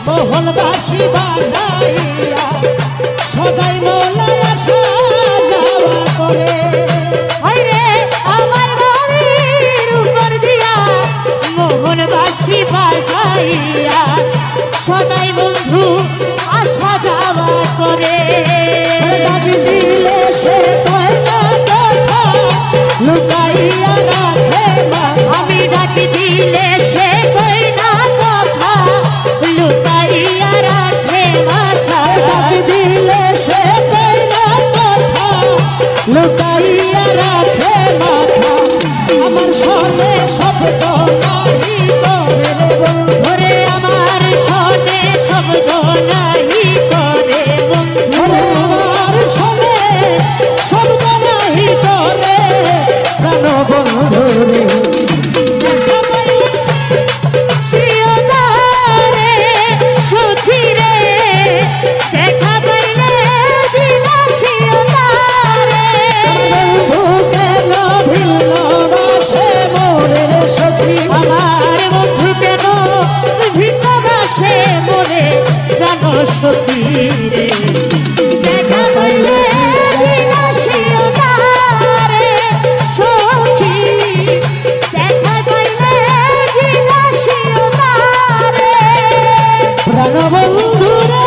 মহলবাসী বাজাইয়া সদাই মোলায় আসা যাওয়া করে। আরে আমার বাড়ির উপর দিয়া মোহনবাসী বাজাইয়া সদাই বন্ধু আসা যাওয়া করে। ডাকি দিলে সে কয় না কথা লুকাইয়া রাখে মা। আমি ডাকি দিলে সে কয় না কথা লুকাইয়া রাখে মাথা। ডাকি দিলে সে কয় না কথা লুকাইয়া রাখে মাথা। আমার শোনে শব্দ নাহি করে ওরে আমার শোনে শব্দ নাহি করে বন্ধু। আমার শোনে শব্দ নাহি করে প্রাণ বন্ধু রে। সখী রে দেখা পাইলে জিজ্ঞাসিও তারে। সখী দেখা পাইলে জিজ্ঞাসিও তারে। প্রাণ বন্ধু রে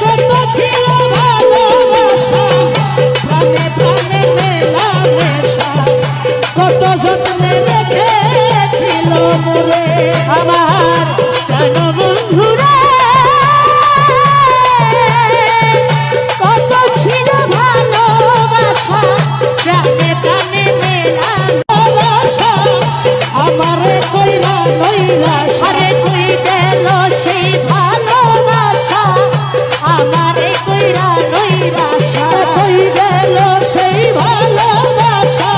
কত ছিল ভালোবাসা প্রাণে প্রাণে মেলামেশা কত যত্নে রেখেছিল মোরে আমার প্রাণ বন্ধুরা কত ছিল ভালোবাসা প্রাণে প্রাণে ভালোবাসা আমারে কইরা নৈরাশা। আরে কই গেল সেই ভালোবাসা আমারে কইরা নৈরাশা। কই গেল সেই ভালোবাসা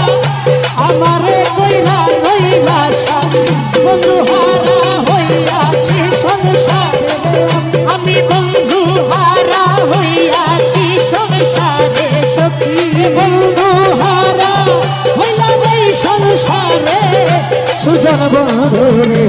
আমারে কইরা নৈরাশা। বন্ধু হারা হইয়াছি সংসারে আমি বন্ধু হারা হইয়াছি সংসারে। সখী বন্ধু হারা হইলাম এই সংসারে সুজন বন্ধু রে।